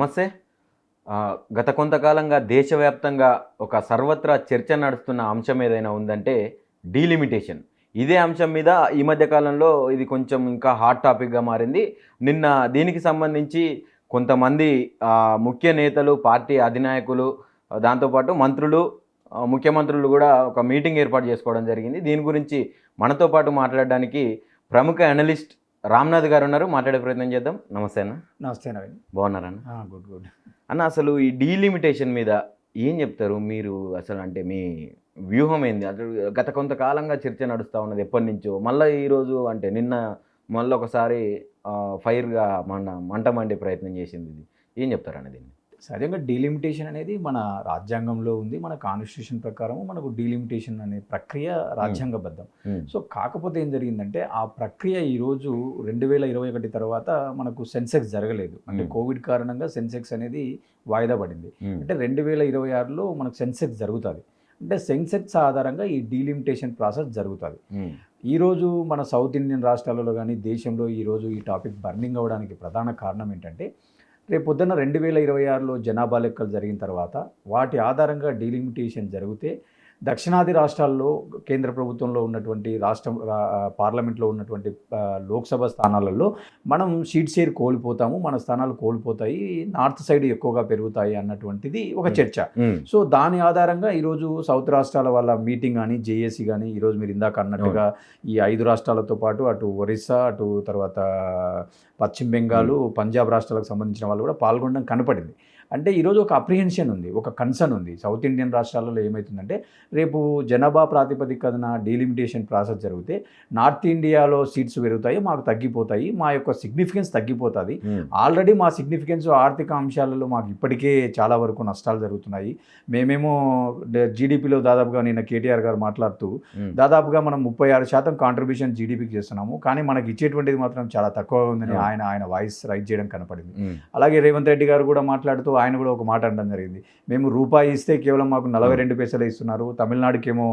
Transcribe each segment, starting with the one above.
నమస్తే. గత కొంతకాలంగా దేశవ్యాప్తంగా ఒక సర్వత్రా చర్చ నడుస్తున్న అంశం ఏదైనా ఉందంటే డీలిమిటేషన్. ఇదే అంశం మీద ఈ మధ్య కాలంలో ఇది కొంచెం ఇంకా హాట్ టాపిక్‌గా మారింది. నిన్న దీనికి సంబంధించి కొంతమంది ముఖ్య నేతలు, పార్టీ అధినాయకులు, దాంతో పాటు మంత్రులు, ముఖ్యమంత్రులు కూడా ఒక మీటింగ్ ఏర్పాటు చేసుకోవడం జరిగింది. దీని గురించి మనతో పాటు మాట్లాడడానికి ప్రముఖ అనలిస్ట్ రామ్‌నాథ్ గారు ఉన్నారు. మాట్లాడే ప్రయత్నం చేద్దాం. నమస్తే అన్న. నమస్తే నవీన్. బాగున్నారా అన్న? గుడ్ గుడ్ అన్న, అసలు ఈ డీలిమిటేషన్ మీద ఏం చెప్తారు మీరు? అసలు అంటే మీ వ్యూహం ఏంది? అసలు గత కొంతకాలంగా చర్చ నడుస్తూ ఉన్నది ఎప్పటి నుంచో. మళ్ళీ ఈరోజు అంటే నిన్న మళ్ళీ ఒకసారి ఫైర్గా మంట మండే ప్రయత్నం చేసింది. ఇది ఏం చెప్తారన్న దీన్ని? సహజంగా డీలిమిటేషన్ అనేది మన రాజ్యాంగంలో ఉంది. మన కాన్స్టిట్యూషన్ ప్రకారం మనకు డీలిమిటేషన్ అనే ప్రక్రియ రాజ్యాంగబద్ధం. సో కాకపోతే ఏం జరిగిందంటే ఆ ప్రక్రియ ఈరోజు 2021 తర్వాత మనకు సెన్సెక్స్ జరగలేదు. అంటే కోవిడ్ కారణంగా సెన్సెక్స్ అనేది వాయిదా పడింది. అంటే 2026లో మనకు సెన్సెక్స్ జరుగుతుంది. అంటే సెన్సెక్స్ ఆధారంగా ఈ డీలిమిటేషన్ ప్రాసెస్ జరుగుతుంది. ఈరోజు మన సౌత్ ఇండియన్ రాష్ట్రాలలో కానీ దేశంలో ఈరోజు ఈ టాపిక్ బర్నింగ్ అవ్వడానికి ప్రధాన కారణం ఏంటంటే రేపు పొద్దున్న 2026లో జనాభా లెక్కలు జరిగిన తర్వాత వాటి ఆధారంగా డీలిమిటేషన్ జరిగితే దక్షిణాది రాష్ట్రాల్లో కేంద్ర ప్రభుత్వంలో ఉన్నటువంటి పార్లమెంట్లో ఉన్నటువంటి లోక్సభ స్థానాలలో మనం సీట్ షేర్ కోల్పోతాము, మన స్థానాలు కోల్పోతాయి, నార్త్ సైడ్ ఎక్కువగా పెరుగుతాయి అన్నటువంటిది ఒక చర్చ. సో దాని ఆధారంగా ఈరోజు సౌత్ రాష్ట్రాల వాళ్ళ మీటింగ్ కానీ జేఏసీ కానీ ఈరోజు మీరు ఇందాక అన్నట్టుగా ఈ 5 రాష్ట్రాలతో పాటు అటు ఒరిస్సా, అటు తర్వాత పశ్చిమ బెంగాల్, పంజాబ్ రాష్ట్రాలకు సంబంధించిన వాళ్ళు కూడా పాల్గొనడం కనపడింది. అంటే ఈరోజు ఒక అప్రిహెన్షన్ ఉంది, ఒక కన్సర్న్ ఉంది. సౌత్ ఇండియన్ రాష్ట్రాలలో ఏమవుతుందంటే రేపు జనాభా ప్రాతిపదికన డీలిమిటేషన్ ప్రాసెస్ జరిగితే నార్త్ ఇండియాలో సీట్స్ పెరుగుతాయి, మాకు తగ్గిపోతాయి, మా యొక్క సిగ్నిఫికెన్స్ తగ్గిపోతుంది. ఆల్రెడీ మా సిగ్నిఫికెన్స్ ఆర్థిక అంశాలలో మాకు ఇప్పటికే చాలా వరకు నష్టాలు జరుగుతున్నాయి. మేమేమో జీడిపిలో దాదాపుగా నిన్న కేటీఆర్ గారు మాట్లాడుతూ దాదాపుగా మనం 36% కాంట్రిబ్యూషన్ జీడిపికి చేస్తున్నాము, కానీ మనకి ఇచ్చేటువంటిది మాత్రం చాలా తక్కువగా ఉందని ఆయన వాయిస్ రైజ్ చేయడం కనపడింది. అలాగే రేవంత్ రెడ్డి గారు కూడా మాట్లాడుతూ ఆయన కూడా ఒక మాట అనడం జరిగింది. మేము రూపాయి ఇస్తే కేవలం మాకు 42 పైసలు ఇస్తున్నారు, తమిళనాడుకేమో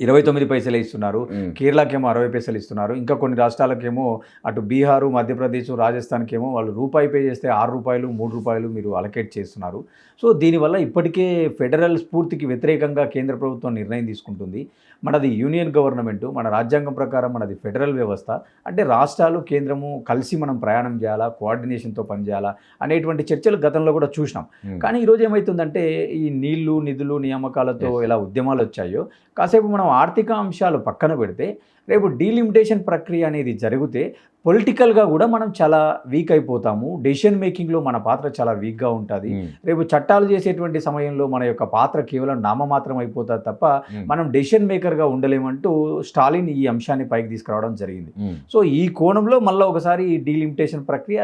29 పైసలు ఇస్తున్నారు, కేరళకేమో 60 పైసలు ఇస్తున్నారు, ఇంకా కొన్ని రాష్ట్రాలకేమో అటు బీహారు, మధ్యప్రదేశ్, రాజస్థాన్కేమో వాళ్ళు రూపాయి పే చేస్తే 6 రూపాయలు 3 రూపాయలు మీరు అలకేట్ చేస్తున్నారు. సో దీనివల్ల ఇప్పటికే ఫెడరల్ స్ఫూర్తికి వ్యతిరేకంగా కేంద్ర ప్రభుత్వం నిర్ణయం తీసుకుంటుంది. మనది యూనియన్ గవర్నమెంటు, మన రాజ్యాంగం ప్రకారం మనది ఫెడరల్ వ్యవస్థ. అంటే రాష్ట్రాలు కేంద్రము కలిసి మనం ప్రయాణం చేయాలా, కోఆర్డినేషన్తో పనిచేయాలా అనేటువంటి చర్చలు గతంలో కూడా చూసినాం. కానీ ఈరోజు ఏమవుతుందంటే ఈ నీళ్లు, నిధులు, నియామకాలతో ఎలా ఉద్యమాలు వచ్చాయో కాసేపు మనం ఆర్థిక అంశాలు పక్కన పెడితే రేపు డీలిమిటేషన్ ప్రక్రియ అనేది జరిగితే పొలిటికల్గా కూడా మనం చాలా వీక్ అయిపోతాము. డెసిషన్ మేకింగ్లో మన పాత్ర చాలా వీక్గా ఉంటుంది. రేపు చట్టాలు చేసేటువంటి సమయంలో మన యొక్క పాత్ర కేవలం నామమాత్రం అయిపోతుంది తప్ప మనం డెసిషన్ మేకర్గా ఉండలేమంటూ స్టాలిన్ ఈ అంశాన్ని పైకి తీసుకురావడం జరిగింది. సో ఈ కోణంలో మళ్ళీ ఒకసారి ఈ డీలిమిటేషన్ ప్రక్రియ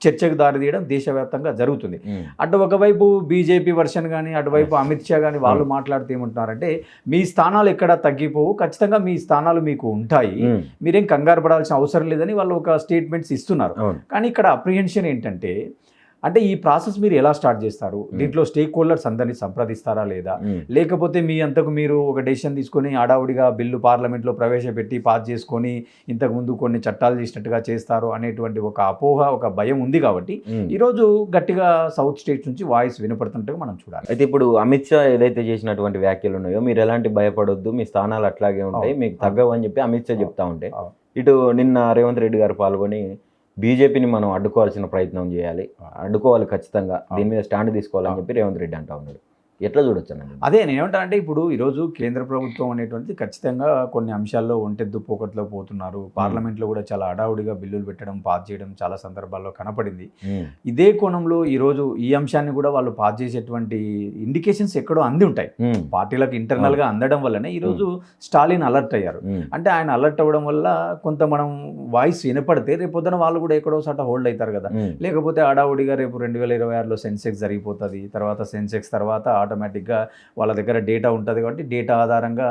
చర్చకు దారితీయడం దేశవ్యాప్తంగా జరుగుతుంది. అటు ఒకవైపు బీజేపీ వర్షన్ కానీ అటువైపు అమిత్ షా కానీ వాళ్ళు మాట్లాడుతూ ఏమంటున్నారంటే మీ స్థానాలు ఎక్కడా తగ్గిపోవు, ఖచ్చితంగా మీ స్థానాలు మీకు ఉంటాయి, మీరేం కంగారు పడాల్సిన అవసరం లేదని వాళ్ళు ఒక స్టేట్మెంట్స్ ఇస్తున్నారు. కానీ ఇక్కడ అప్రిహెన్షన్ ఏంటంటే అంటే ఈ ప్రాసెస్ మీరు ఎలా స్టార్ట్ చేస్తారు? దీంట్లో స్టేక్ హోల్డర్స్ అందరినీ సంప్రదిస్తారా లేదా, లేకపోతే మీ అంతకు మీరు ఒక డెసిషన్ తీసుకొని హడావుడిగా బిల్లు పార్లమెంట్లో ప్రవేశపెట్టి పాస్ చేసుకొని ఇంతకుముందు కొన్ని చట్టాలు చేసినట్టుగా చేస్తారు అనేటువంటి ఒక అపోహ, ఒక భయం ఉంది. కాబట్టి ఈరోజు గట్టిగా సౌత్ స్టేట్స్ నుంచి వాయిస్ వినపడుతుంటే మనం చూడాలి. అయితే ఇప్పుడు అమిత్ షా ఏదైతే చేసినటువంటి వ్యాఖ్యలు ఉన్నాయో మీరు ఎలాంటి భయపడొద్దు, మీ స్థానాలు అట్లాగే ఉంటాయి, మీకు తగ్గవు అని చెప్పి అమిత్ షా చెప్తా ఉంటే ఇటు నిన్న రేవంత్ రెడ్డి గారు పాల్గొని బీజేపీని మనం అడ్డుకోవాల్సిన ప్రయత్నం చేయాలి, అడ్డుకోవాలి, ఖచ్చితంగా దీని మీద స్టాండ్ తీసుకోవాలని చెప్పి రేవంత్ రెడ్డి అంటా ఉన్నాడు. ఎట్లా చూడొచ్చు అన్నది? అదే నేను ఏమంటానంటే ఇప్పుడు ఈరోజు కేంద్ర ప్రభుత్వం అనేటువంటిది ఖచ్చితంగా కొన్ని అంశాల్లో ఒంటెద్దు పోకట్లో పోతున్నారు. పార్లమెంట్లో కూడా చాలా హడావుడిగా బిల్లులు పెట్టడం, పాస్ చేయడం చాలా సందర్భాల్లో కనపడింది. ఇదే కోణంలో ఈరోజు ఈ అంశాన్ని కూడా వాళ్ళు పాస్ చేసేటువంటి ఇండికేషన్స్ ఎక్కడో అంది ఉంటాయి. పార్టీలకు ఇంటర్నల్గా అందడం వల్లనే ఈరోజు స్టాలిన్ అలర్ట్ అయ్యారు. అంటే ఆయన అలర్ట్ అవ్వడం వల్ల కొంత మనం వాయిస్ వినపడితే రేపు పొద్దున వాళ్ళు కూడా ఎక్కడో చోట హోల్డ్ అవుతారు కదా. లేకపోతే హడావుడిగా రేపు 2026లో సెన్సెక్స్ జరిగిపోతుంది. తర్వాత సెన్సెక్స్ తర్వాత ఆటోమేటిక్గా వాళ్ళ దగ్గర డేటా ఉంటుంది కాబట్టి డేటా ఆధారంగా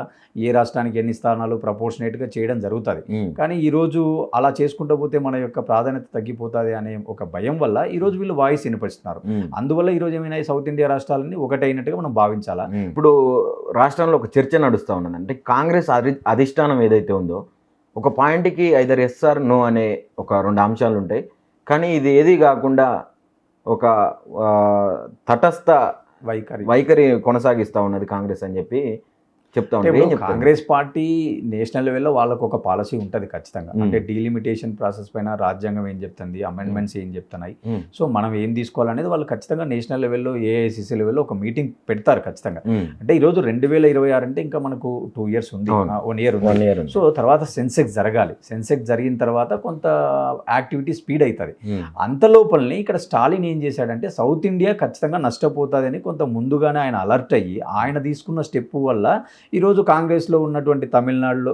ఏ రాష్ట్రానికి ఎన్ని స్థానాలు ప్రపోర్షనేట్గా చేయడం జరుగుతుంది. కానీ ఈరోజు అలా చేసుకుంటూ పోతే మన యొక్క ప్రాధాన్యత తగ్గిపోతుంది అనే ఒక భయం వల్ల ఈరోజు వీళ్ళు వాయిస్ వినిపిస్తున్నారు. అందువల్ల ఈరోజు ఏమైనా సౌత్ ఇండియా రాష్ట్రాలన్నీ ఒకటైనట్టుగా మనం భావించాలా. ఇప్పుడు రాష్ట్రంలో ఒక చర్చ నడుస్తూ ఉన్నది. అంటే కాంగ్రెస్ అధిష్టానం ఏదైతే ఉందో ఒక పాయింట్కి ఐదర్ ఎస్ ఆర్ నో అనే ఒక 2 అంశాలు ఉంటాయి. కానీ ఇది ఏది కాకుండా ఒక ఆ, తటస్థ వైఖరి కొనసాగిస్తూ ఉన్నది కాంగ్రెస్ అని చెప్పి చెప్తా అంటే ఉన్నారు. ఏం ఇప్పుడు చెప్తారు? కాంగ్రెస్ పార్టీ నేషనల్ లెవెల్లో వాళ్ళకు ఒక పాలసీ ఉంటుంది ఖచ్చితంగా. మ్మ్. అంటే డీలిమిటేషన్ ప్రాసెస్ పైన రాజ్యాంగం ఏం చెప్తుంది, అమెండ్మెంట్స్ ఏం చెప్తున్నాయి, మ్మ్. సో మనం ఏం తీసుకోవాలనేది వాళ్ళు ఖచ్చితంగా నేషనల్ లెవెల్లో ఏఐసిసి లెవెల్లో ఒక మీటింగ్ పెడతారు ఖచ్చితంగా. మ్మ్. అంటే ఈరోజు 2026 అంటే ఇంకా మనకు 2 years ఉంది, అవును. 1 year 1 ఉంది. year ఉంది. సో తర్వాత సెన్సెక్స్ జరగాలి. సెన్సెక్స్ జరిగిన తర్వాత కొంత యాక్టివిటీ స్పీడ్ అవుతుంది. మ్మ్. అంత లోపలనే ఇక్కడ స్టాలిన్ ఏం చేశాడంటే సౌత్ ఇండియా ఖచ్చితంగా నష్టపోతుందని కొంత ముందుగానే ఆయన అలర్ట్ అయ్యి ఆయన తీసుకున్న స్టెప్ వల్ల ఈరోజు కాంగ్రెస్లో ఉన్నటువంటి తమిళనాడులో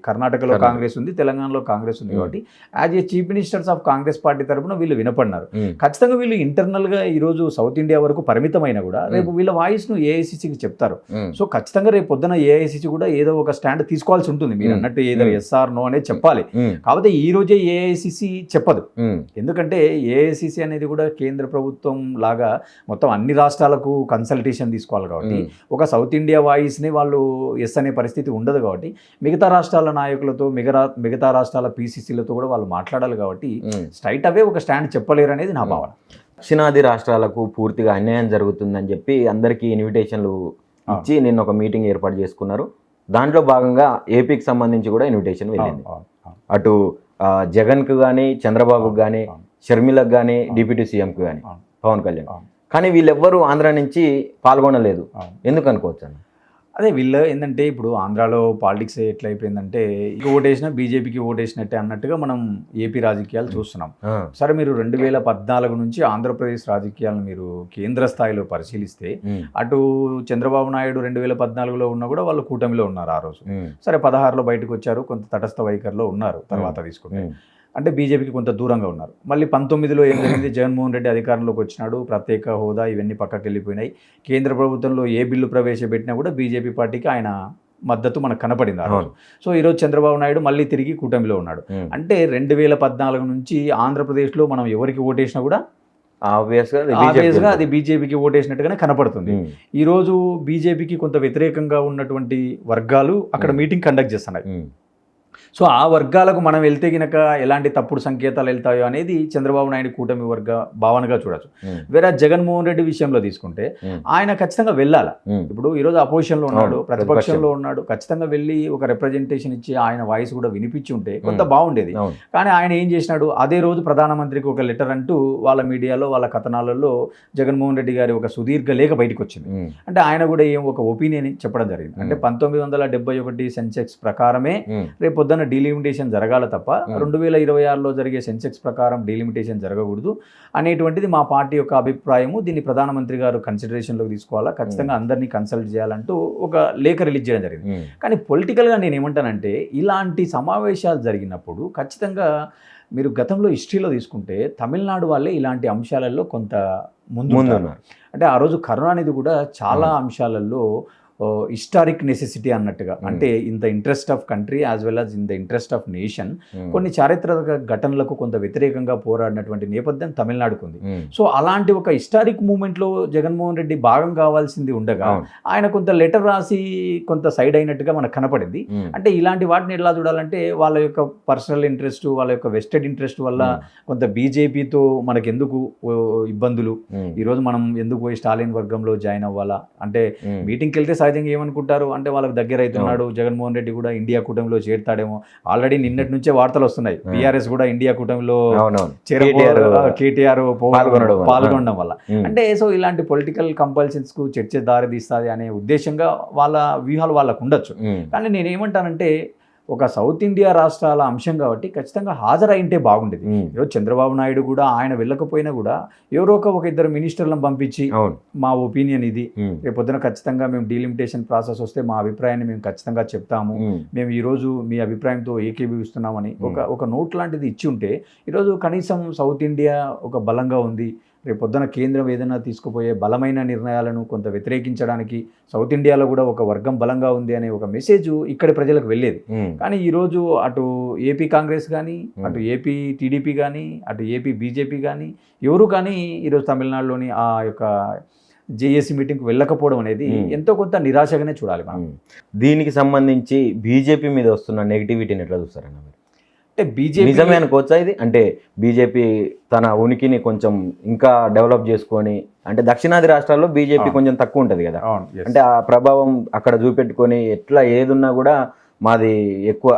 కర్ణాటకలో కాంగ్రెస్ ఉంది, తెలంగాణలో కాంగ్రెస్ ఉంది. కాబట్టి as a chief ministers of Congress party తరపున వీళ్ళు వినపడినారు. మ్మ్. ఖచ్చితంగా వీళ్ళు ఇంటర్నల్గా ఈరోజు సౌత్ ఇండియా వరకు పరిమితమైన కూడా రేపు వీళ్ళ వాయిస్ను ఏఐసిసికి చెప్తారు. మ్మ్. సో ఖచ్చితంగా రేపు పొద్దున ఏఐసిసి కూడా ఏదో ఒక స్టాండ్ తీసుకోవాల్సి ఉంటుంది. మీరు అన్నట్టు ఏదో ఎస్ఆర్ నో అనేది చెప్పాలి. మ్మ్. కాకపోతే ఈ రోజే ఏఐసిసి చెప్పదు. మ్మ్. ఎందుకంటే ఏఐసిసి అనేది కూడా కేంద్ర ప్రభుత్వం లాగా మొత్తం అన్ని రాష్ట్రాలకు కన్సల్టేషన్ తీసుకోవాలి. కాబట్టి ఒక సౌత్ ఇండియా వాయిస్ని వాళ్ళు ఎస్ అనే పరిస్థితి ఉండదు. కాబట్టి మిగతా రాష్ట్రాల నాయకులతో మిగతా రాష్ట్రాల పీసీసీలతో కూడా వాళ్ళు మాట్లాడాలి. కాబట్టి మ్మ్. స్ట్రైట్ అవే ఒక స్టాండ్ చెప్పలేరు అనేది నా భావన. దక్షిణాది రాష్ట్రాలకు పూర్తిగా అన్యాయం జరుగుతుందని చెప్పి అందరికీ ఇన్విటేషన్లు ఇచ్చి నిన్న ఒక మీటింగ్ ఏర్పాటు చేసుకున్నారు. దాంట్లో భాగంగా ఏపీకి సంబంధించి కూడా ఇన్విటేషన్ వెళ్ళింది. అటు జగన్కు కానీ, చంద్రబాబుకు కానీ, షర్మిలకు కానీ, డిప్యూటీ సీఎంకు కానీ, పవన్ కళ్యాణ్. కానీ వీళ్ళెవ్వరూ ఆంధ్ర నుంచి పాల్గొనలేదు. ఎందుకు అనుకోవచ్చు అన్న? అదే వీళ్ళు ఏంటంటే ఇప్పుడు ఆంధ్రాలో పాలిటిక్స్ ఎట్లా అయిపోయిందంటే ఓటేసినా బీజేపీకి ఓటేసినట్టే అన్నట్టుగా మనం ఏపీ రాజకీయాలు చూస్తున్నాం. సరే మీరు 2014 నుంచి ఆంధ్రప్రదేశ్ రాజకీయాలను మీరు కేంద్ర స్థాయిలో పరిశీలిస్తే అటు చంద్రబాబు నాయుడు 2014లో ఉన్నా కూడా వాళ్ళు కూటమిలో ఉన్నారు ఆ రోజు. సరే 16లో బయటకు వచ్చారు, కొంత తటస్థ వైఖరిలో ఉన్నారు. తర్వాత తీసుకుంటే అంటే బీజేపీకి కొంత దూరంగా ఉన్నారు. మళ్ళీ 19లో ఏం జరిగింది, జగన్మోహన్ రెడ్డి అధికారంలోకి వచ్చినాడు, ప్రత్యేక హోదా ఇవన్నీ పక్కకి వెళ్ళిపోయినాయి. కేంద్ర ప్రభుత్వంలో ఏ బిల్లు ప్రవేశపెట్టినా కూడా బీజేపీ పార్టీకి ఆయన మద్దతు మనకు కనపడింది ఆ రోజు. సో ఈరోజు చంద్రబాబు నాయుడు మళ్ళీ తిరిగి కూటమిలో ఉన్నాడు. అంటే 2014 నుంచి ఆంధ్రప్రదేశ్లో మనం ఎవరికి ఓటేసినా కూడా ఆబ్వియస్గా అది బీజేపీకి ఓటేసినట్టుగానే కనపడుతుంది. ఈరోజు బీజేపీకి కొంత వ్యతిరేకంగా ఉన్నటువంటి వర్గాలు అక్కడ మీటింగ్ కండక్ట్ చేస్తున్నాయి. సో ఆ వర్గాలకు మనం వెళ్తే గినక ఎలాంటి తప్పుడు సంకేతాలు వెళ్తాయో అనేది చంద్రబాబు నాయుడు కూటమి వర్గ భావనగా చూడొచ్చు. వేరే జగన్మోహన్ రెడ్డి విషయంలో తీసుకుంటే ఆయన ఖచ్చితంగా వెళ్ళాలి. ఇప్పుడు ఈరోజు అపోజిషన్లో ఉన్నాడు, ప్రతిపక్షంలో ఉన్నాడు, ఖచ్చితంగా వెళ్ళి ఒక రిప్రజెంటేషన్ ఇచ్చి ఆయన వాయిస్ కూడా వినిపించి ఉంటే కొంత బాగుండేది. కానీ ఆయన ఏం చేసినాడు, అదే రోజు ప్రధానమంత్రికి ఒక లెటర్ అంటూ వాళ్ళ మీడియాలో వాళ్ళ కథనాలలో జగన్మోహన్ రెడ్డి గారి ఒక సుదీర్ఘ లేఖ బయటకు వచ్చింది. అంటే ఆయన కూడా ఏం ఒక ఒపీనియన్ చెప్పడం జరిగింది. అంటే 1971 సెన్సెక్స్ ప్రకారమే రేపు పొద్దున్న డీలిమిటేషన్ జరగాల తప్ప 2026లో జరిగే సెన్సెక్స్ ప్రకారం డీలిమిటేషన్ జరగకూడదు అనేటువంటిది మా పార్టీ యొక్క అభిప్రాయము. దీన్ని ప్రధానమంత్రి గారు కన్సిడరేషన్లోకి తీసుకోవాలా, ఖచ్చితంగా అందరినీ కన్సల్ట్ చేయాలంటూ ఒక లేఖ రిలీజ్ చేయడం జరిగింది. కానీ పొలిటికల్గా నేను ఏమంటానంటే ఇలాంటి సమావేశాలు జరిగినప్పుడు ఖచ్చితంగా మీరు గతంలో హిస్టరీలో తీసుకుంటే తమిళనాడు వాళ్ళే ఇలాంటి అంశాలలో కొంత ముందు అంటే ఆ రోజు కరుణానిధి కూడా చాలా అంశాలలో హిస్టారిక్ నెసెసిటీ అన్నట్టుగా, అంటే in the interest of country as well as in the interest of nation కొన్ని చారిత్రక ఘటనలకు కొంత వ్యతిరేకంగా పోరాడినటువంటి నేపథ్యం తమిళనాడుకు ఉంది. సో అలాంటి ఒక హిస్టారిక్ మూమెంట్లో జగన్మోహన్ రెడ్డి భాగం కావాల్సింది ఉండగా ఆయన కొంత లెటర్ రాసి కొంత సైడ్ అయినట్టుగా మనకు కనపడింది. అంటే ఇలాంటి వాటిని ఎలా చూడాలంటే వాళ్ళ యొక్క పర్సనల్ ఇంట్రెస్ట్, వాళ్ళ యొక్క వెస్టెడ్ ఇంట్రెస్ట్ వల్ల కొంత బీజేపీతో మనకు ఎందుకు ఇబ్బందులు, ఈరోజు మనం ఎందుకు పోయి స్టాలిన్ వర్గంలో జాయిన్ అవ్వాలా, అంటే మీటింగ్కి వెళ్తే సహజంగా ఏమనుకుంటారు అంటే వాళ్ళకి దగ్గర అవుతున్నాడు జగన్మోహన్ రెడ్డి కూడా ఇండియా కూటమిలో చేరుతాడేమో. ఆల్రెడీ నిన్నటి నుంచే వార్తలు వస్తున్నాయి, బీఆర్ఎస్ కూడా ఇండియా కూటమిలో కేటీఆర్ పాల్గొనడం వల్ల. అంటే సో ఇలాంటి పొలిటికల్ కంపల్షన్స్ కు చర్చ దారి తీస్తుంది అనే ఉద్దేశంగా వాళ్ళ వ్యూహాలు వాళ్ళకు ఉండొచ్చు. కానీ నేనేమంటానంటే ఒక సౌత్ ఇండియా రాష్ట్రాల అంశం కాబట్టి ఖచ్చితంగా హాజరైంటే బాగుండేది. ఈరోజు చంద్రబాబు నాయుడు కూడా ఆయన వెళ్ళకపోయినా కూడా ఎవరో ఒక ఇద్దరు మినిస్టర్లను పంపించి మా ఒపీనియన్ ఇది, రేపొద్దున ఖచ్చితంగా మేము డీలిమిటేషన్ ప్రాసెస్ వస్తే మా అభిప్రాయాన్ని మేము ఖచ్చితంగా చెప్తాము, మేము ఈరోజు మీ అభిప్రాయంతో ఏకీభవిస్తున్నామని ఒక నోట్ లాంటిది ఇచ్చి ఉంటే ఈరోజు కనీసం సౌత్ ఇండియా ఒక బలంగా ఉంది, రేపు పొద్దున కేంద్రం ఏదైనా తీసుకుపోయే బలమైన నిర్ణయాలను కొంత వ్యతిరేకించడానికి సౌత్ ఇండియాలో కూడా ఒక వర్గం బలంగా ఉంది అనే ఒక మెసేజ్ ఇక్కడి ప్రజలకు వెళ్ళేది. కానీ ఈరోజు అటు ఏపీ కాంగ్రెస్ కానీ, అటు ఏపీ టీడీపీ కానీ, అటు ఏపీ బీజేపీ కానీ ఎవరు కానీ ఈరోజు తమిళనాడులోని ఆ యొక్క జేఏసీ మీటింగ్కి వెళ్ళకపోవడం అనేది ఎంతో కొంత నిరాశగానే చూడాలి మనం. దీనికి సంబంధించి బీజేపీ మీద వస్తున్న నెగిటివిటీని ఎట్లా చూస్తారన్న? అంటే బీజేపీ నిజమే అనుకోవచ్చా ఇది? అంటే బీజేపీ తన ఉనికిని కొంచెం ఇంకా డెవలప్ చేసుకొని, అంటే దక్షిణాది రాష్ట్రాల్లో బీజేపీ కొంచెం తక్కువ ఉంటుంది కదా, అంటే ఆ ప్రభావం అక్కడ చూపెట్టుకొని ఎట్లా ఏదున్నా కూడా మాది ఎక్కువ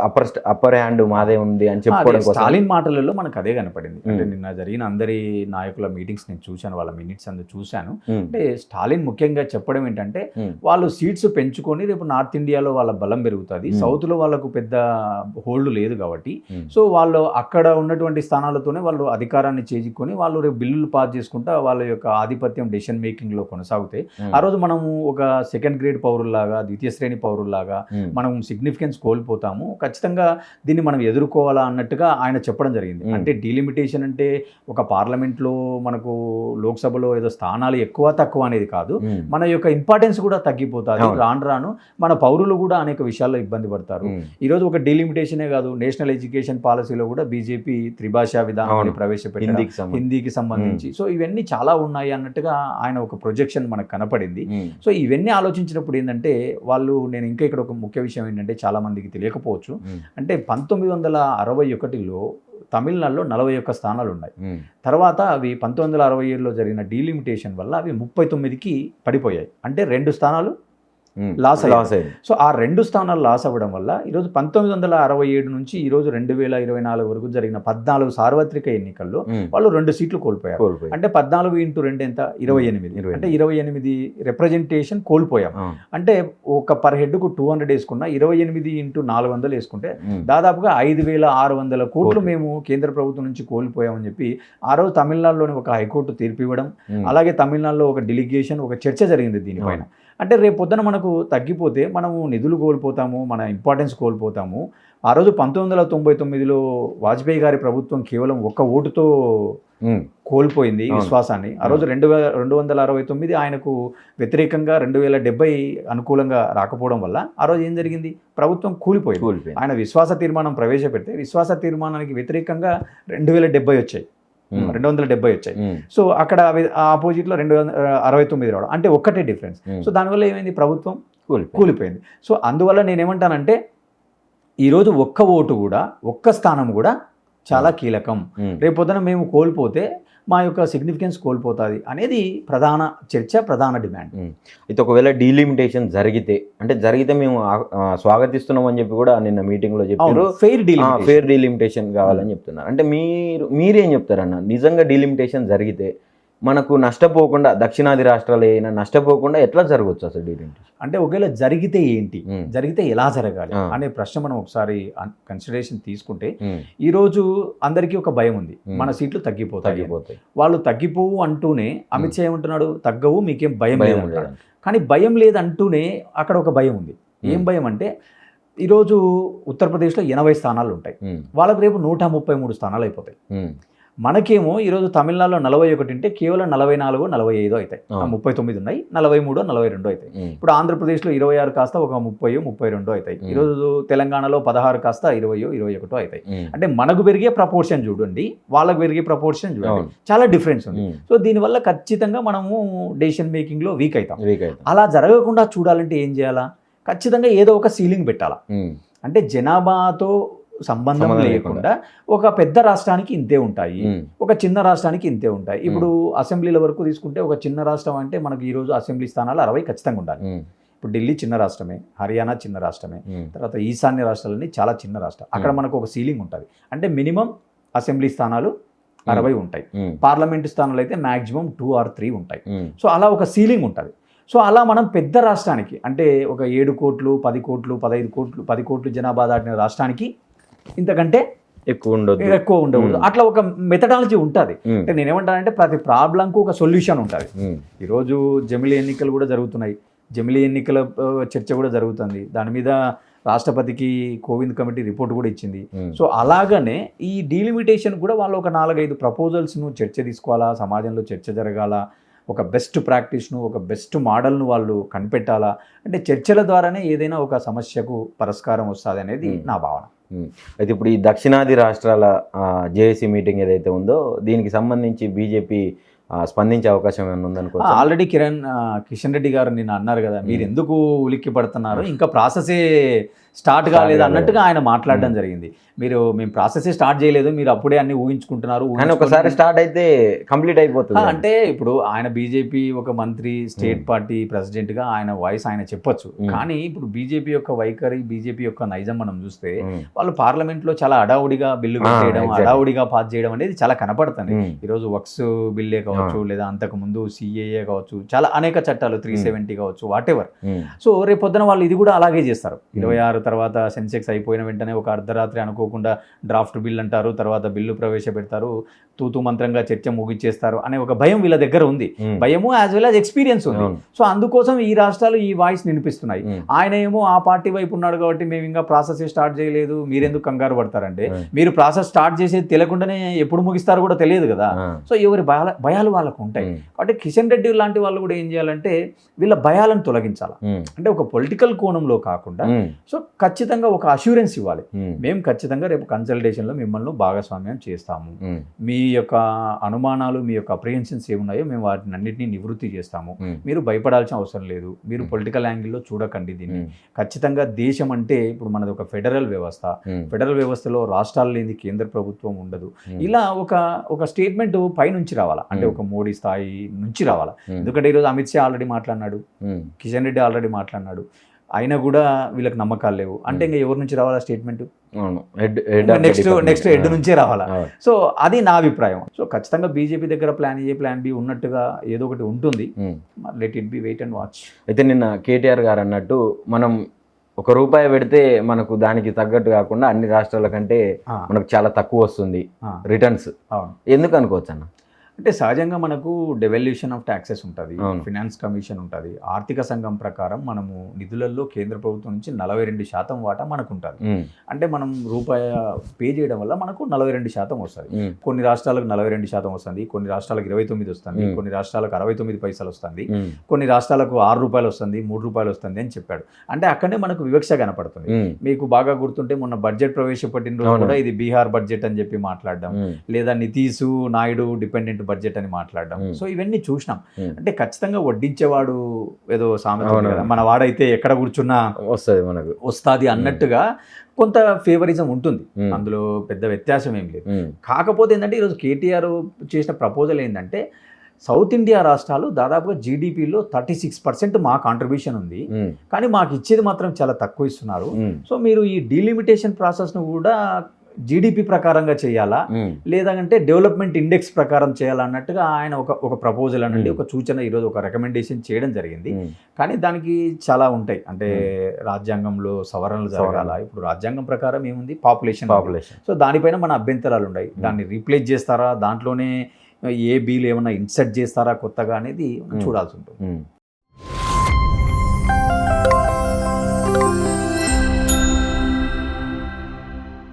అప్పర్ హ్యాండ్ మాదే ఉంది అని చెప్పుకోవడం కోసం. స్టాలిన్ మాటలలో మనకు అదే కనపడింది. అంటే నిన్న జరిగిన అందరి నాయకుల మీటింగ్స్ నేను చూశాను, వాళ్ళ మినిట్స్ అందరూ చూశాను. అంటే స్టాలిన్ ముఖ్యంగా చెప్పడం ఏంటంటే వాళ్ళు సీట్స్ పెంచుకొని రేపు నార్త్ ఇండియాలో వాళ్ళ బలం పెరుగుతుంది, సౌత్ లో వాళ్ళకు పెద్ద హోల్డ్ లేదు కాబట్టి సో వాళ్ళు అక్కడ ఉన్నటువంటి స్థానాలతోనే వాళ్ళు అధికారాన్ని చేజిక్కొని వాళ్ళు రేపు బిల్లులు పాస్ చేసుకుంటా వాళ్ళ యొక్క ఆధిపత్యం డెసిషన్ మేకింగ్ లో కొనసాగితే ఆ రోజు మనము ఒక సెకండ్ గ్రేడ్ పౌరుల్లాగా, ద్వితీయ శ్రేణి పౌరుల్లాగా మనం సిగ్నిఫికెన్స్ కోల్పోతాము, ఖచ్చితంగా దీన్ని మనం ఎదుర్కోవాలా అన్నట్టుగా ఆయన చెప్పడం జరిగింది. అంటే డీలిమిటేషన్ అంటే ఒక పార్లమెంట్లో మనకు లోక్సభలో ఏదో స్థానాలు ఎక్కువ తక్కువ అనేది కాదు, మన యొక్క ఇంపార్టెన్స్ కూడా తగ్గిపోతుంది. రాను రాను మన పౌరులు కూడా అనేక విషయాల్లో ఇబ్బంది పడతారు. ఈరోజు ఒక డీలిమిటేషనే కాదు, నేషనల్ ఎడ్యుకేషన్ పాలసీలో కూడా బీజేపీ త్రిభాషా విధానాన్ని ప్రవేశపెట్టింది హిందీకి సంబంధించి. సో ఇవన్నీ చాలా ఉన్నాయి అన్నట్టుగా ఆయన ఒక ప్రొజెక్షన్ మనకు కనపడింది. సో ఇవన్నీ ఆలోచించినప్పుడు ఏంటంటే వాళ్ళు, నేను ఇంకా ఇక్కడ ఒక ముఖ్య విషయం ఏంటంటే చాలా మందికి తెలియకపోవచ్చు, అంటే 1961లో తమిళనాడులో 41 స్థానాలు ఉన్నాయి. తర్వాత అవి 1967లో జరిగిన డీలిమిటేషన్ వల్ల అవి 39కి పడిపోయాయి. అంటే 2 స్థానాలు లాస్ అయ్యాయి. సో ఆ 2 స్థానాలు లాస్ అవ్వడం వల్ల ఈరోజు 1967 నుంచి ఈరోజు 2024 వరకు జరిగిన 14 సార్వత్రిక ఎన్నికల్లో వాళ్ళు 2 సీట్లు కోల్పోయారు. అంటే 14 × 2 ఎంత? 28. అంటే 28 రిప్రజెంటేషన్ కోల్పోయాం. అంటే ఒక పర్ హెడ్కు 200 వేసుకున్నా 28 × 400 వేసుకుంటే దాదాపుగా 5,600 కోట్లు మేము కేంద్ర ప్రభుత్వం నుంచి కోల్పోయామని చెప్పి ఆ రోజు తమిళనాడులోని ఒక హైకోర్టు తీర్పు ఇవ్వడం, అలాగే తమిళనాడులో ఒక డెలిగేషన్, ఒక చర్చ జరిగింది దీనిపైన. అంటే రేపు పొద్దున మనకు తగ్గిపోతే మనము నిధులు కోల్పోతాము, మన ఇంపార్టెన్స్ కోల్పోతాము. ఆ రోజు 1999లో వాజ్పేయి గారి ప్రభుత్వం కేవలం 1 ఓటుతో కోల్పోయింది విశ్వాసాన్ని. ఆ రోజు 269 ఆయనకు వ్యతిరేకంగా, 2070 అనుకూలంగా రాకపోవడం వల్ల ఆ రోజు ఏం జరిగింది? ప్రభుత్వం కూలిపోయింది. ఆయన విశ్వాస తీర్మానం ప్రవేశపెడితే విశ్వాస తీర్మానానికి వ్యతిరేకంగా 2070 వచ్చాయి, 270 వచ్చాయి. సో అక్కడ ఆపోజిట్లో 269 రావడం, అంటే ఒక్కటే డిఫరెన్స్. సో దానివల్ల ఏమైంది? ప్రభుత్వం కూలిపోయింది. సో అందువల్ల నేనేమంటానంటే ఈరోజు 1 ఓటు కూడా, 1 స్థానం కూడా చాలా కీలకం. రేపొద్దున మేము కోల్పోతే మా యొక్క సిగ్నిఫికెన్స్ కోల్పోతుంది అనేది ప్రధాన చర్చ, ప్రధాన డిమాండ్. అయితే ఒకవేళ డీలిమిటేషన్ జరిగితే మేము స్వాగతిస్తున్నాం అని చెప్పి కూడా నిన్న మీటింగ్లో చెప్పారు. ఫెయిర్ డీలిమిటేషన్ కావాలని చెప్తున్నారు. అంటే మీరేం చెప్తారన్న? నిజంగా డీలిమిటేషన్ జరిగితే మనకు నష్టపోకుండా, దక్షిణాది రాష్ట్రాలు అయినా నష్టపోకుండా ఎట్లా జరగవచ్చు అసలు డీలిమిటేషన్? అంటే ఒకవేళ జరిగితే ఏంటి, జరిగితే ఎలా జరగాలి అనే ప్రశ్న మనం ఒకసారి కన్సిడరేషన్ తీసుకుంటే, ఈరోజు అందరికీ ఒక భయం ఉంది, మన సీట్లు తగ్గిపోతాయి. వాళ్ళు తగ్గిపోవు అంటూనే అమిత్ షా ఏమంటున్నాడు? తగ్గవు, మీకేం భయం లేదు. కానీ భయం లేదంటూనే అక్కడ ఒక భయం ఉంది. ఏం భయం అంటే ఈరోజు ఉత్తరప్రదేశ్లో 80 స్థానాలు ఉంటాయి, వాళ్ళకి రేపు 133 స్థానాలు అయిపోతాయి. మనకేమో ఈరోజు తమిళనాడులో 41 ఉంటే కేవలం 44, 45 అవుతాయి. 39 ఉన్నాయి, 43, 42 అవుతాయి. ఇప్పుడు ఆంధ్రప్రదేశ్లో 26 కాస్త ఒక 30, 32 అవుతాయి. ఈరోజు తెలంగాణలో 16 కాస్త 20, 21 అవుతాయి. అంటే మనకు పెరిగే ప్రపోర్షన్ చూడండి, వాళ్ళకు పెరిగే ప్రపోర్షన్ చూడండి, చాలా డిఫరెన్స్ ఉంది. సో దీనివల్ల ఖచ్చితంగా మనము డెసిషన్ మేకింగ్లో వీక్ అవుతాం. అలా జరగకుండా చూడాలంటే ఏం చేయాలా? ఖచ్చితంగా ఏదో ఒక సీలింగ్ పెట్టాలా. అంటే జనాభాతో సంబంధం లేకుండా ఒక పెద్ద రాష్ట్రానికి ఇంతే ఉంటాయి, ఒక చిన్న రాష్ట్రానికి ఇంతే ఉంటాయి. ఇప్పుడు అసెంబ్లీల వరకు తీసుకుంటే ఒక చిన్న రాష్ట్రం అంటే మనకు ఈరోజు అసెంబ్లీ స్థానాలు 60 ఖచ్చితంగా ఉండాలి. ఇప్పుడు ఢిల్లీ చిన్న రాష్ట్రమే, హర్యానా చిన్న రాష్ట్రమే, తర్వాత ఈశాన్య రాష్ట్రాలన్నీ చాలా చిన్న రాష్ట్రం. అక్కడ మనకు ఒక సీలింగ్ ఉంటుంది. అంటే మినిమం అసెంబ్లీ స్థానాలు 60 ఉంటాయి, పార్లమెంటు స్థానాలు అయితే మ్యాక్సిమం 2 or 3 ఉంటాయి. సో అలా ఒక సీలింగ్ ఉంటుంది. సో అలా మనం పెద్ద రాష్ట్రానికి, అంటే ఒక 7 కోట్లు, 10 కోట్లు, 15 కోట్లు, 10 కోట్లు జనాభా దాటిన రాష్ట్రానికి ఇంతకంటే ఎక్కువ ఉండకూడదు. అట్లా ఒక మెథడాలజీ ఉంటుంది. అంటే నేనేమంటానంటే ప్రతి ప్రాబ్లంకు ఒక సొల్యూషన్ ఉంటుంది. ఈరోజు జమిలీ ఎన్నికలు కూడా జరుగుతున్నాయి, జమిలీ ఎన్నికల చర్చ కూడా జరుగుతుంది. దాని మీద రాష్ట్రపతికి కోవింద్ కమిటీ రిపోర్ట్ కూడా ఇచ్చింది. సో అలాగనే ఈ డీలిమిటేషన్ కూడా వాళ్ళు ఒక 4-5 ప్రపోజల్స్ను చర్చ తీసుకోవాలా, సమాజంలో చర్చ జరగాల, ఒక బెస్ట్ ప్రాక్టీస్ను, ఒక బెస్ట్ మోడల్ను వాళ్ళు కనిపెట్టాలా. అంటే చర్చల ద్వారానే ఏదైనా ఒక సమస్యకు పరిష్కారం వస్తుంది అనేది నా భావన. అయితే ఇప్పుడు ఈ దక్షిణాది రాష్ట్రాల జేఏసీ మీటింగ్ ఏదైతే ఉందో దీనికి సంబంధించి బీజేపీ స్పందించే అవకాశం ఏమైనా ఉందనుకో. ఆల్రెడీ కిషన్ రెడ్డి గారు నిన్న అన్నారు కదా, మీరు ఎందుకు ఉలిక్కి పడుతున్నారు, ఇంకా ప్రాసెసే స్టార్ట్ కాలేదు అన్నట్టుగా ఆయన మాట్లాడడం జరిగింది. మేము ప్రాసెసే స్టార్ట్ చేయలేదు, మీరు అప్పుడే అన్ని ఊహించుకుంటున్నారు. కానీ ఒకసారి స్టార్ట్ అయితే కంప్లీట్ అయిపోతుంది. అంటే ఇప్పుడు ఆయన బీజేపీ ఒక మంత్రి, స్టేట్ పార్టీ ప్రెసిడెంట్ గా ఆయన వాయిస్ ఆయన చెప్పొచ్చు. కానీ ఇప్పుడు బీజేపీ యొక్క వైఖరి, బీజేపీ యొక్క నైజం మనం చూస్తే వాళ్ళు పార్లమెంట్ లో చాలా అడావుడిగా బిల్లు పెట్టేయడం, అడావుడిగా పాస్ చేయడం అనేది చాలా కనపడుతుంది. ఈరోజు వక్స్ బిల్లే కావచ్చు, లేదా అంతకు ముందు సిఏఏ కావచ్చు, చాలా అనేక చట్టాలు 370 కావచ్చు, వాట్ ఎవర్. సో రేపు పొద్దున వాళ్ళు ఇది కూడా అలాగే చేస్తారు. 26 తర్వాత సెన్సెక్స్ అయిపోయిన వెంటనే ఒక అర్ధరాత్రి అనుకోకుండా డ్రాఫ్ట్ బిల్ అంటారు, తర్వాత బిల్లు ప్రవేశపెడతారు, తూతూ మంత్రంగా చర్చ ముగిచ్చేస్తారు అనే ఒక భయం వీళ్ళ దగ్గర ఉంది. భయము యాజ్ వెల్ యాజ్ ఎక్స్పీరియన్స్ ఉంది. సో అందుకోసం ఈ రాష్ట్రాలు ఈ వాయిస్ వినిపిస్తున్నాయి. ఆయన ఏమో ఆ పార్టీ వైపు ఉన్నాడు కాబట్టి మేము ఇంకా ప్రాసెస్ స్టార్ట్ చేయలేదు, మీరెందుకు కంగారు పడతారంటే, మీరు ప్రాసెస్ స్టార్ట్ చేసేది తెలియకుండానే ఎప్పుడు ముగిస్తారో కూడా తెలియదు కదా. సో ఎవరి భయాలు వాళ్ళకు ఉంటాయి. కాబట్టి కిషన్ రెడ్డి లాంటి వాళ్ళు కూడా ఏం చేయాలంటే వీళ్ళ భయాలను తొలగించాలి. అంటే ఒక పొలిటికల్ కోణంలో కాకుండా సో ఖచ్చితంగా ఒక అష్యూరెన్స్ ఇవ్వాలి. మేము ఖచ్చితంగా రేపు కన్సల్టేషన్లో మిమ్మల్ని భాగస్వామ్యం చేస్తాము, మీ యొక్క అనుమానాలు, మీ యొక్క అప్రిహెన్షన్స్ ఏమున్నాయో మేము వాటిని అన్నింటినీ నివృత్తి చేస్తాము, మీరు భయపడాల్సిన అవసరం లేదు, మీరు పొలిటికల్ యాంగిల్లో చూడకండి దీన్ని. ఖచ్చితంగా దేశం అంటే ఇప్పుడు మనది ఒక ఫెడరల్ వ్యవస్థ, ఫెడరల్ వ్యవస్థలో రాష్ట్రాలు లేని కేంద్ర ప్రభుత్వం ఉండదు. ఇలా ఒక స్టేట్మెంట్ పైనుంచి రావాలా, అంటే ఒక మోడీ స్థాయి నుంచి రావాలా. ఎందుకంటే ఈరోజు అమిత్ షా ఆల్రెడీ మాట్లాడినాడు, కిషన్ రెడ్డి ఆల్రెడీ మాట్లాడినాడు, అయినా కూడా వీళ్ళకి నమ్మకాలు లేవు అంటే ఇంకా ఎవరి నుంచి రావాలా స్టేట్మెంట్? నెక్స్ట్ హెడ్ నుంచే రావాలా. సో అది నా అభిప్రాయం. సో ఖచ్చితంగా బీజేపీ దగ్గర ప్లాన్ ఏ ప్లాన్ బి ఉన్నట్టుగా ఏదో ఒకటి ఉంటుంది. Let it be wait and watch. అయితే నిన్న కేటీఆర్ గారు అన్నట్టు మనం ₹1 పెడితే మనకు దానికి తగ్గట్టు కాకుండా అన్ని రాష్ట్రాల కంటే మనకు చాలా తక్కువ వస్తుంది రిటర్న్స్. ఎందుకు అనుకోవచ్చు అన్న? అంటే సహజంగా మనకు డెవల్యూషన్ ఆఫ్ ట్యాక్సెస్ ఉంటుంది, ఫినాన్స్ కమిషన్ ఉంటుంది. ఆర్థిక సంఘం ప్రకారం మనము నిధులలో కేంద్ర ప్రభుత్వం నుంచి 42% వాటా మనకు ఉంటుంది. అంటే మనం రూపాయి పే చేయడం వల్ల మనకు 42% వస్తుంది. కొన్ని రాష్ట్రాలకు 42% వస్తుంది, కొన్ని రాష్ట్రాలకు 29 వస్తుంది, కొన్ని రాష్ట్రాలకు 69 పైసలు వస్తుంది, కొన్ని రాష్ట్రాలకు ₹6 వస్తుంది, ₹3 వస్తుంది అని చెప్పాడు. అంటే అక్కడనే మనకు వివక్ష కనపడుతుంది. మీకు బాగా గుర్తుంటే మొన్న బడ్జెట్ ప్రవేశపెట్టిన రోజు కూడా ఇది బీహార్ బడ్జెట్ అని చెప్పి మాట్లాడడం, లేదా నితీష్ నాయుడు డిపెండెంట్ బడ్జెట్ అని మాట్లాడడం. సో ఇవన్నీ చూసినాం. అంటే ఖచ్చితంగా వడ్డించేవాడు ఏదో సామెత కదా, మన వాడైతే ఎక్కడ కూర్చున్నా వస్తుంది అన్నట్టుగా కొంత ఫేవరిజం ఉంటుంది. అందులో పెద్ద వ్యత్యాసం ఏం లేదు. కాకపోతే ఏంటంటే ఈరోజు కేటీఆర్ చేసిన ప్రపోజల్ ఏంటంటే సౌత్ ఇండియా రాష్ట్రాలు దాదాపుగా జీడిపిలో 36% మా కాంట్రిబ్యూషన్ ఉంది, కానీ మాకు ఇచ్చేది మాత్రం చాలా తక్కువ ఇస్తున్నారు. సో మీరు ఈ డీలిమిటేషన్ ప్రాసెస్ను కూడా జీడిపి ప్రకారంగా చేయాలా, లేదంటే డెవలప్మెంట్ ఇండెక్స్ ప్రకారం చేయాలా అన్నట్టుగా ఆయన ఒక ప్రపోజల్ అనండి, ఒక సూచన ఈరోజు ఒక రికమెండేషన్ చేయడం జరిగింది. కానీ దానికి చాలా ఉంటాయి. అంటే రాజ్యాంగంలో సవరణలు జరగాల. ఇప్పుడు రాజ్యాంగం ప్రకారం ఏముంది, పాపులేషన్. సో దానిపైన మన అభ్యంతరాలు ఉన్నాయి. దాన్ని రీప్లేస్ చేస్తారా, దాంట్లోనే ఏ బిల్ ఏమైనా ఇన్సర్ట్ చేస్తారా కొత్తగా అనేది చూడాల్సి ఉంటుంది.